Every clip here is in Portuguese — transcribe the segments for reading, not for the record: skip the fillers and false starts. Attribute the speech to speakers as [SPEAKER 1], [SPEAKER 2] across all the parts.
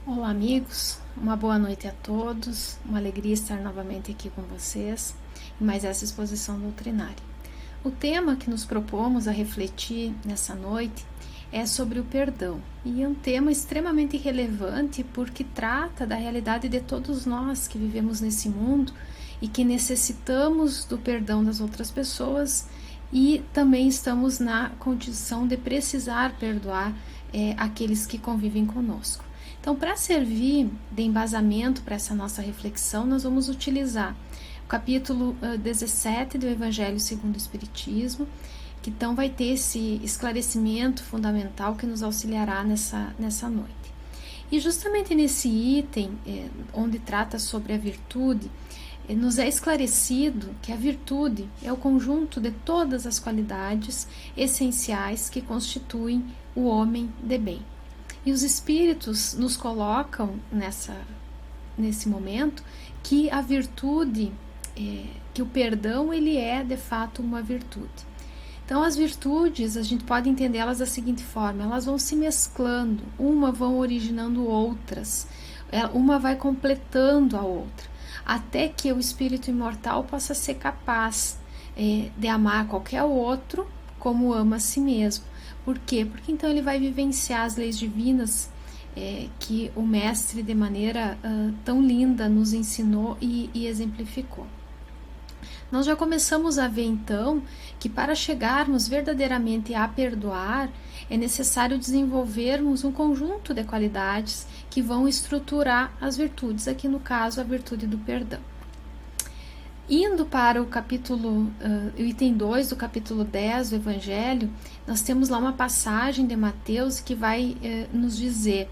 [SPEAKER 1] Olá, amigos, uma boa noite a todos, uma alegria estar novamente aqui com vocês em mais essa exposição doutrinária. O tema que nos propomos a refletir nessa noite é sobre o perdão, e é um tema extremamente relevante porque trata da realidade de todos nós que vivemos nesse mundo e que necessitamos do perdão das outras pessoas e também estamos na condição de precisar perdoar aqueles que convivem conosco. Então, para servir de embasamento para essa nossa reflexão, nós vamos utilizar o capítulo 17 do Evangelho segundo o Espiritismo, que então vai ter esse esclarecimento fundamental que nos auxiliará nessa noite. E justamente nesse item, onde trata sobre a virtude, nos é esclarecido que a virtude é o conjunto de todas as qualidades essenciais que constituem o homem de bem. E os espíritos nos colocam nesse momento que a virtude, que o perdão, ele é de fato uma virtude. Então as virtudes, a gente pode entendê-las da seguinte forma: elas vão se mesclando, uma vão originando outras, uma vai completando a outra, até que o espírito imortal possa ser capaz de amar qualquer outro como ama a si mesmo. Por quê? Porque então ele vai vivenciar as leis divinas que o Mestre de maneira tão linda nos ensinou e exemplificou. Nós já começamos a ver então que para chegarmos verdadeiramente a perdoar é necessário desenvolvermos um conjunto de qualidades que vão estruturar as virtudes, aqui no caso a virtude do perdão. Indo para o capítulo, o item 2 do capítulo 10 do Evangelho, nós temos lá uma passagem de Mateus que vai nos dizer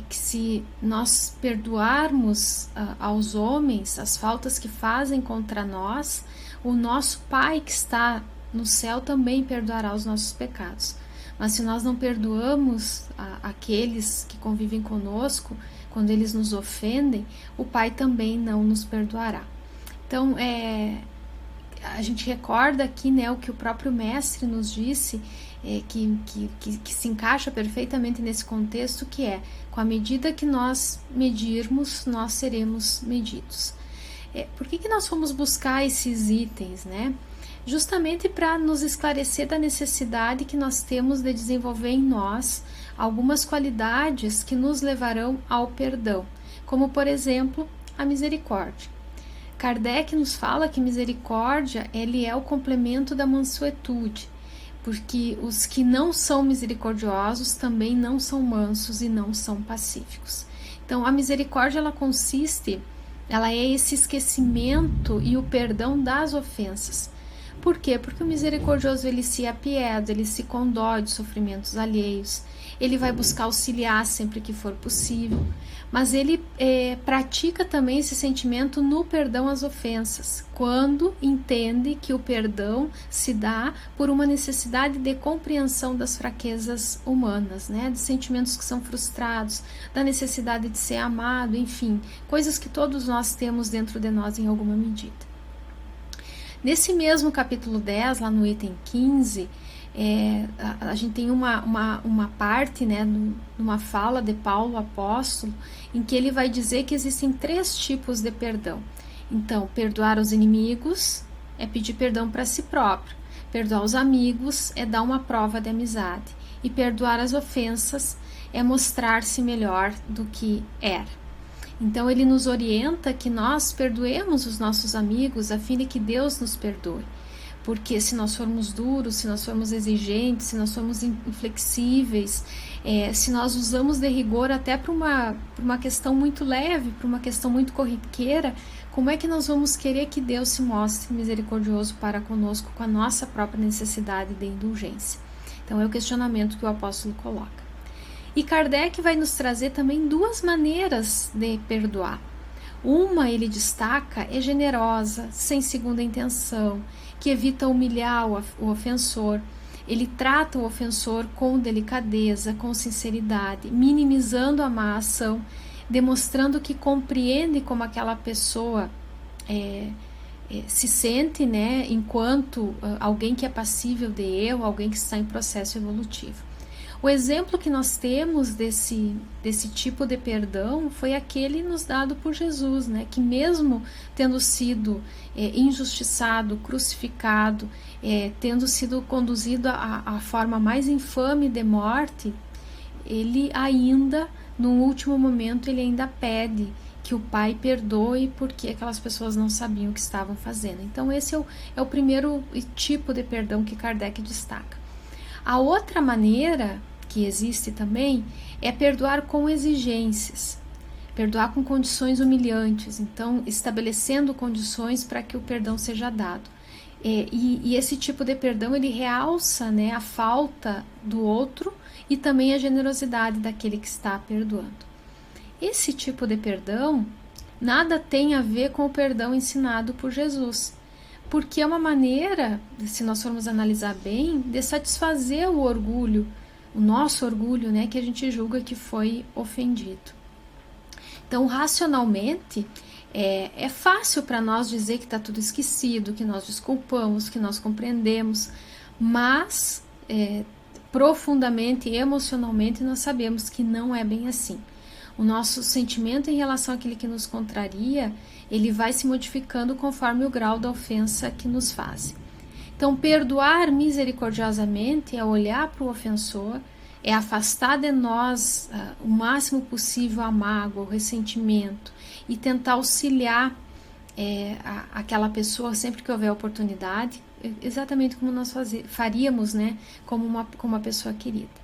[SPEAKER 1] que se nós perdoarmos aos homens as faltas que fazem contra nós, o nosso Pai que está no céu também perdoará os nossos pecados. Mas se nós não perdoamos aqueles que convivem conosco, quando eles nos ofendem, o Pai também não nos perdoará. Então, a gente recorda aqui, né, o que o próprio Mestre nos disse, que se encaixa perfeitamente nesse contexto, que é: com a medida que nós medirmos, nós seremos medidos. Por que nós fomos buscar esses itens, né? Justamente para nos esclarecer da necessidade que nós temos de desenvolver em nós algumas qualidades que nos levarão ao perdão, como, por exemplo, a misericórdia. Kardec nos fala que misericórdia, ele é o complemento da mansuetude, porque os que não são misericordiosos também não são mansos e não são pacíficos. Então, a misericórdia, ela é esse esquecimento e o perdão das ofensas. Por quê? Porque o misericordioso, ele se apieda, ele se condói de sofrimentos alheios, ele vai buscar auxiliar sempre que for possível, mas ele pratica também esse sentimento no perdão às ofensas, quando entende que o perdão se dá por uma necessidade de compreensão das fraquezas humanas, né? De sentimentos que são frustrados, da necessidade de ser amado, enfim, coisas que todos nós temos dentro de nós em alguma medida. Nesse mesmo capítulo 10, lá no item 15, a gente tem uma parte, né, numa fala de Paulo apóstolo, em que ele vai dizer que existem 3 tipos de perdão. Então, perdoar os inimigos é pedir perdão para si próprio, perdoar os amigos é dar uma prova de amizade, e perdoar as ofensas é mostrar-se melhor do que era. Então ele nos orienta que nós perdoemos os nossos amigos a fim de que Deus nos perdoe. Porque se nós formos duros, se nós formos exigentes, se nós formos inflexíveis, se nós usamos de rigor até para uma questão muito leve, para uma questão muito corriqueira, como é que nós vamos querer que Deus se mostre misericordioso para conosco com a nossa própria necessidade de indulgência? Então é o questionamento que o apóstolo coloca. E Kardec vai nos trazer também 2 maneiras de perdoar. Uma, ele destaca, é generosa, sem segunda intenção, que evita humilhar o ofensor. Ele trata o ofensor com delicadeza, com sinceridade, minimizando a má ação, demonstrando que compreende como aquela pessoa se sente, né, enquanto alguém que é passível de erro, alguém que está em processo evolutivo. O exemplo que nós temos desse tipo de perdão foi aquele nos dado por Jesus, né? Que mesmo tendo sido injustiçado, crucificado, tendo sido conduzido à forma mais infame de morte, ele ainda, no último momento, ele ainda pede que o Pai perdoe porque aquelas pessoas não sabiam o que estavam fazendo. Então esse é o primeiro tipo de perdão que Kardec destaca. A outra maneira que existe também é perdoar com exigências, perdoar com condições humilhantes, então estabelecendo condições para que o perdão seja dado. E esse tipo de perdão ele realça, né, a falta do outro e também a generosidade daquele que está perdoando. Esse tipo de perdão nada tem a ver com o perdão ensinado por Jesus, porque é uma maneira, se nós formos analisar bem, de satisfazer o orgulho, o nosso orgulho, né, que a gente julga que foi ofendido. Então, racionalmente, é fácil para nós dizer que está tudo esquecido, que nós desculpamos, que nós compreendemos, mas profundamente, emocionalmente, nós sabemos que não é bem assim. O nosso sentimento em relação àquele que nos contraria, ele vai se modificando conforme o grau da ofensa que nos faz. Então, perdoar misericordiosamente é olhar para o ofensor, é afastar de nós o máximo possível a mágoa, o ressentimento e tentar auxiliar aquela pessoa sempre que houver oportunidade, exatamente como nós faríamos, né, como uma pessoa querida.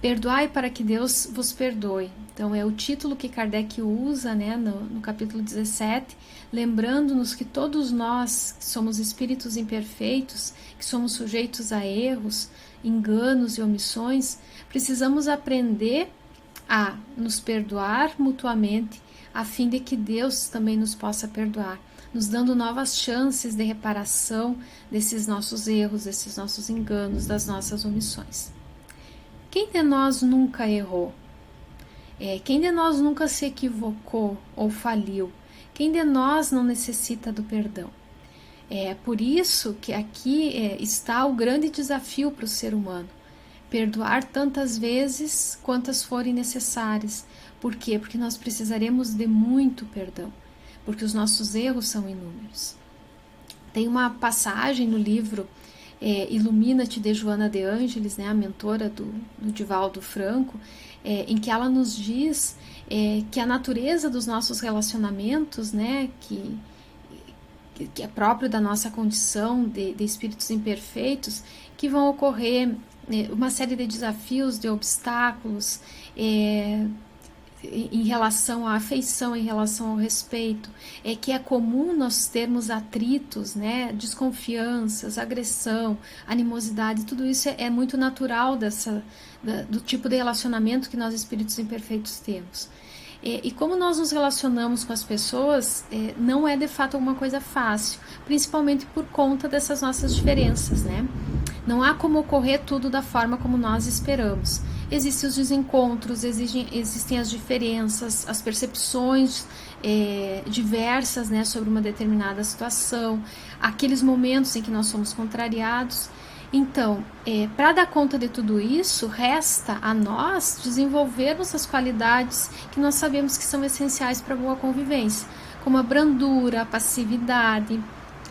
[SPEAKER 1] Perdoai para que Deus vos perdoe. Então é o título que Kardec usa, né, no capítulo 17, lembrando-nos que todos nós que somos espíritos imperfeitos, que somos sujeitos a erros, enganos e omissões, precisamos aprender a nos perdoar mutuamente, a fim de que Deus também nos possa perdoar, nos dando novas chances de reparação desses nossos erros, desses nossos enganos, das nossas omissões. Quem de nós nunca errou? Quem de nós nunca se equivocou ou faliu? Quem de nós não necessita do perdão? É por isso que aqui está o grande desafio para o ser humano. Perdoar tantas vezes quantas forem necessárias. Por quê? Porque nós precisaremos de muito perdão, porque os nossos erros são inúmeros. Tem uma passagem no livro Ilumina-te de Joana de Ângeles, né, a mentora do Divaldo Franco, em que ela nos diz que a natureza dos nossos relacionamentos, né, que é próprio da nossa condição de espíritos imperfeitos, que vão ocorrer uma série de desafios, de obstáculos, em relação à afeição, em relação ao respeito, que é comum nós termos atritos, né, desconfianças, agressão, animosidade, tudo isso é muito natural do tipo de relacionamento que nós espíritos imperfeitos temos. E como nós nos relacionamos com as pessoas, não é de fato alguma coisa fácil, principalmente por conta dessas nossas diferenças, né? Não há como ocorrer tudo da forma como nós esperamos. Existem os desencontros, existem as diferenças, as percepções diversas, né, sobre uma determinada situação, aqueles momentos em que nós somos contrariados. Então, para dar conta de tudo isso, resta a nós desenvolvermos as qualidades que nós sabemos que são essenciais para a boa convivência, como a brandura, a passividade,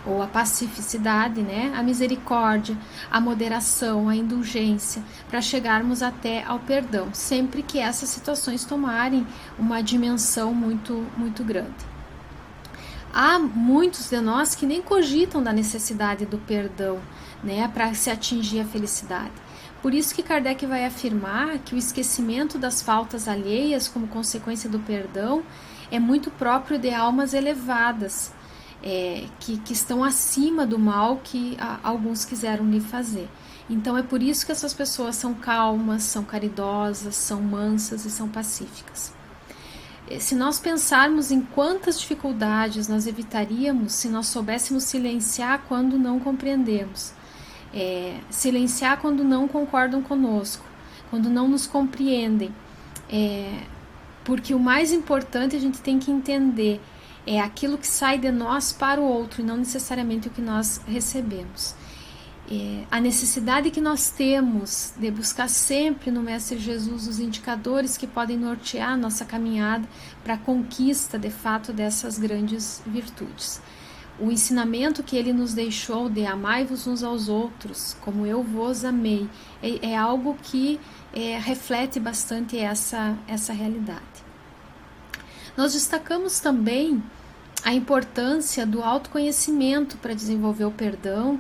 [SPEAKER 1] ou a pacificidade, né? A misericórdia, a moderação, a indulgência, para chegarmos até ao perdão, sempre que essas situações tomarem uma dimensão muito, muito grande. Há muitos de nós que nem cogitam da necessidade do perdão, né, para se atingir a felicidade. Por isso que Kardec vai afirmar que o esquecimento das faltas alheias como consequência do perdão é muito próprio de almas elevadas, que estão acima do mal que alguns quiseram lhe fazer. Então é por isso que essas pessoas são calmas, são caridosas, são mansas e são pacíficas. Se nós pensarmos em quantas dificuldades nós evitaríamos se nós soubéssemos silenciar quando não compreendemos, silenciar quando não concordam conosco, quando não nos compreendem, porque o mais importante a gente tem que entender é aquilo que sai de nós para o outro e não necessariamente o que nós recebemos. a necessidade que nós temos de buscar sempre no Mestre Jesus os indicadores que podem nortear a nossa caminhada para a conquista de fato dessas grandes virtudes. O ensinamento que ele nos deixou de amai-vos uns aos outros, como eu vos amei, é algo que reflete bastante essa realidade. Nós destacamos também a importância do autoconhecimento para desenvolver o perdão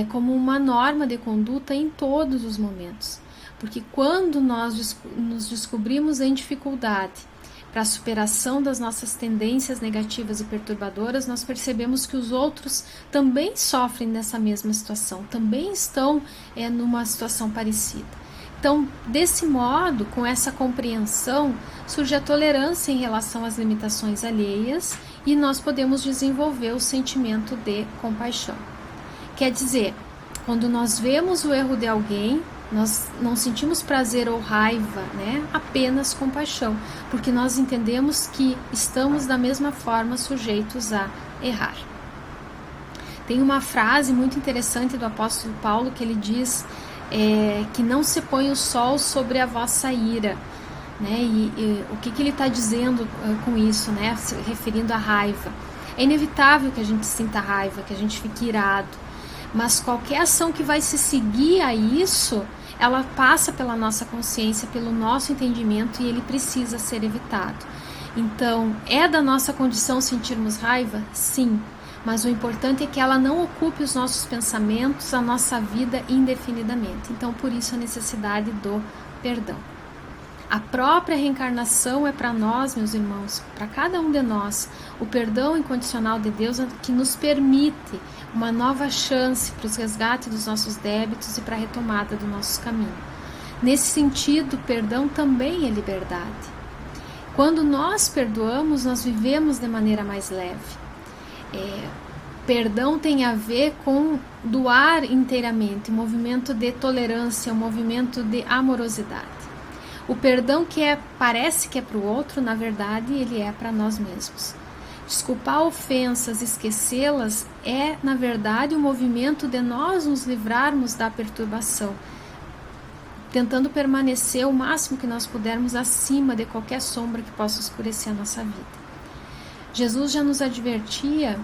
[SPEAKER 1] como uma norma de conduta em todos os momentos. Porque quando nós nos descobrimos em dificuldade para a superação das nossas tendências negativas e perturbadoras, nós percebemos que os outros também sofrem nessa mesma situação, também estão numa situação parecida. Então, desse modo, com essa compreensão, surge a tolerância em relação às limitações alheias e nós podemos desenvolver o sentimento de compaixão. Quer dizer, quando nós vemos o erro de alguém, nós não sentimos prazer ou raiva, né? Apenas compaixão, porque nós entendemos que estamos da mesma forma sujeitos a errar. Tem uma frase muito interessante do apóstolo Paulo que ele diz que não se põe o sol sobre a vossa ira, né? E o que ele está dizendo com isso, né? Se referindo à raiva. É inevitável que a gente sinta raiva, que a gente fique irado, mas qualquer ação que vai se seguir a isso, ela passa pela nossa consciência, pelo nosso entendimento e ele precisa ser evitado. Então, é da nossa condição sentirmos raiva? Sim, mas o importante é que ela não ocupe os nossos pensamentos, a nossa vida indefinidamente. Então, por isso a necessidade do perdão. A própria reencarnação é para nós, meus irmãos, para cada um de nós. O perdão incondicional de Deus é que nos permite uma nova chance para os resgates dos nossos débitos e para a retomada do nosso caminho. Nesse sentido, perdão também é liberdade. Quando nós perdoamos, nós vivemos de maneira mais leve. Perdão tem a ver com doar inteiramente, um movimento de tolerância, um movimento de amorosidade. O perdão que parece que é para o outro, na verdade, ele é para nós mesmos. Desculpar ofensas, esquecê-las, é, na verdade, um movimento de nós nos livrarmos da perturbação, tentando permanecer o máximo que nós pudermos acima de qualquer sombra que possa escurecer a nossa vida. Jesus já nos advertia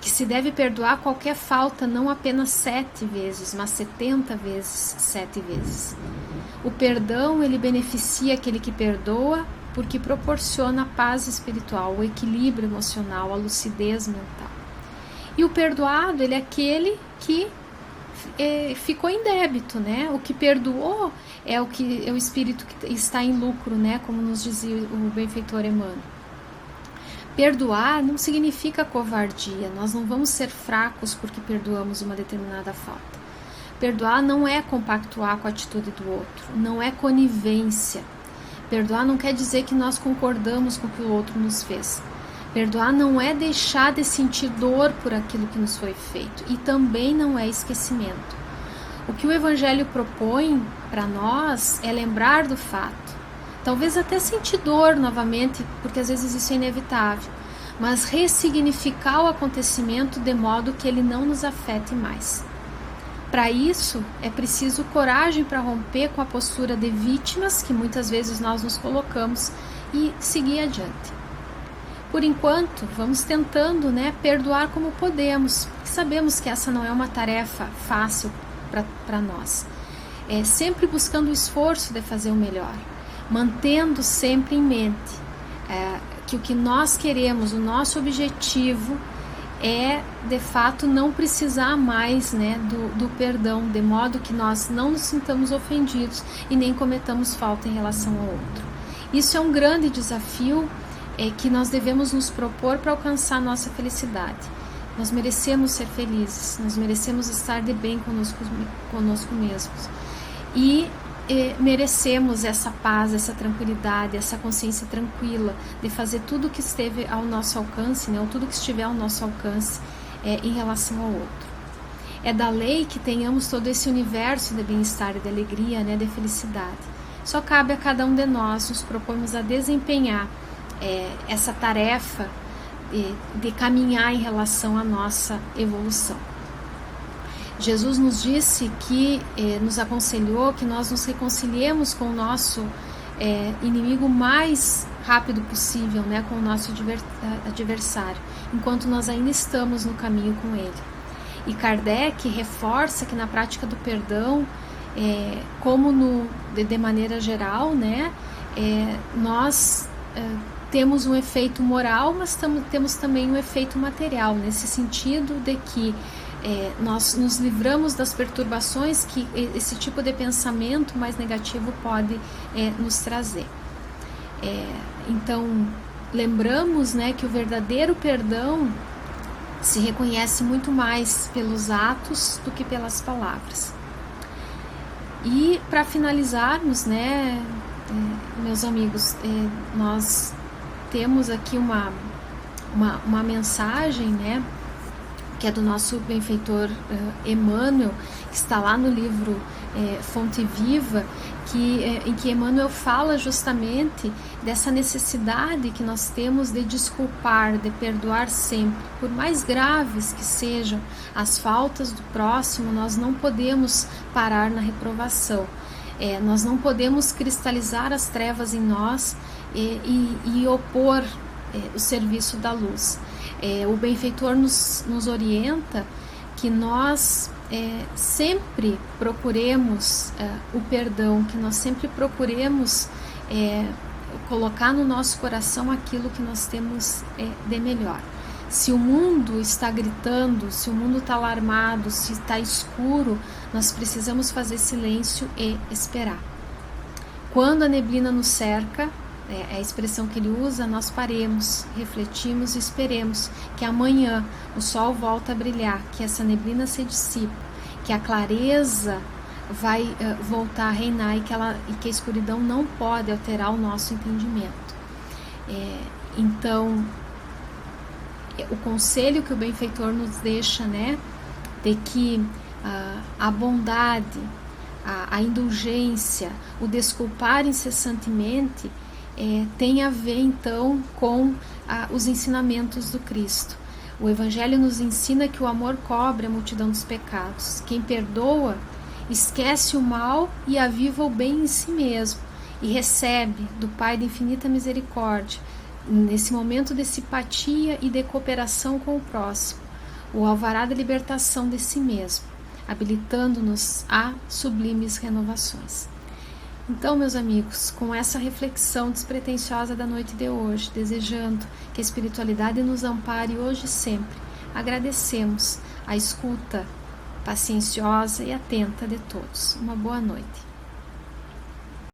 [SPEAKER 1] que se deve perdoar qualquer falta, não apenas 7 vezes, mas 70 vezes 7 vezes. O perdão, ele beneficia aquele que perdoa, porque proporciona a paz espiritual, o equilíbrio emocional, a lucidez mental. E o perdoado, ele é aquele que ficou em débito, né? O que perdoou é o espírito que está em lucro, né? Como nos dizia o benfeitor Emmanuel. Perdoar não significa covardia, nós não vamos ser fracos porque perdoamos uma determinada falta. Perdoar não é compactuar com a atitude do outro, não é conivência. Perdoar não quer dizer que nós concordamos com o que o outro nos fez. Perdoar não é deixar de sentir dor por aquilo que nos foi feito e também não é esquecimento. O que o Evangelho propõe para nós é lembrar do fato. Talvez até sentir dor novamente, porque às vezes isso é inevitável, mas ressignificar o acontecimento de modo que ele não nos afete mais. Para isso, é preciso coragem para romper com a postura de vítimas que muitas vezes nós nos colocamos e seguir adiante. Por enquanto, vamos tentando, perdoar como podemos. Sabemos que essa não é uma tarefa fácil para nós. É sempre buscando o esforço de fazer o melhor, mantendo sempre em mente que o que nós queremos, o nosso objetivo é, de fato, não precisar mais do perdão, de modo que nós não nos sintamos ofendidos e nem cometamos falta em relação ao outro. Isso é um grande desafio que nós devemos nos propor para alcançar nossa felicidade. Nós merecemos ser felizes, nós merecemos estar de bem conosco mesmos. E merecemos essa paz, essa tranquilidade, essa consciência tranquila de fazer tudo o que esteve ao nosso alcance, ou tudo que estiver ao nosso alcance em relação ao outro. É da lei que tenhamos todo esse universo de bem-estar e de alegria, de felicidade. Só cabe a cada um de nós nos propormos a desempenhar essa tarefa de caminhar em relação à nossa evolução. Jesus nos disse que, nos aconselhou que nós nos reconciliemos com o nosso inimigo o mais rápido possível, né, com o nosso adversário, enquanto nós ainda estamos no caminho com ele. E Kardec reforça que na prática do perdão, como de maneira geral, né, nós temos um efeito moral, mas temos também um efeito material, nesse sentido de que nós nos livramos das perturbações que esse tipo de pensamento mais negativo pode nos trazer. Então, lembramos, né, que o verdadeiro perdão se reconhece muito mais pelos atos do que pelas palavras. E para finalizarmos, né, meus amigos, nós temos aqui uma mensagem, né, que é do nosso benfeitor Emmanuel, que está lá no livro Fonte Viva, em que Emmanuel fala justamente dessa necessidade que nós temos de desculpar, de perdoar sempre. Por mais graves que sejam as faltas do próximo, nós não podemos parar na reprovação. Nós não podemos cristalizar as trevas em nós e opor o serviço da luz. O benfeitor nos orienta que nós sempre procuremos o perdão, que nós sempre procuremos colocar no nosso coração aquilo que nós temos de melhor. Se o mundo está gritando, se o mundo está alarmado, se está escuro, nós precisamos fazer silêncio e esperar. Quando a neblina nos cerca, é a expressão que ele usa, nós paremos, refletimos e esperemos que amanhã o sol volta a brilhar, que essa neblina se dissipa, que a clareza vai voltar a reinar e que a escuridão não pode alterar o nosso entendimento. Então, o conselho que o benfeitor nos deixa, né, de que a bondade, a indulgência, o desculpar incessantemente tem a ver então com os ensinamentos do Cristo. O Evangelho nos ensina que o amor cobre a multidão dos pecados. Quem perdoa esquece o mal e aviva o bem em si mesmo e recebe do Pai da infinita misericórdia, nesse momento de simpatia e de cooperação com o próximo, o alvará da libertação de si mesmo, habilitando-nos a sublimes renovações. Então, meus amigos, com essa reflexão despretensiosa da noite de hoje, desejando que a espiritualidade nos ampare hoje e sempre, agradecemos a escuta pacienciosa e atenta de todos. Uma boa noite.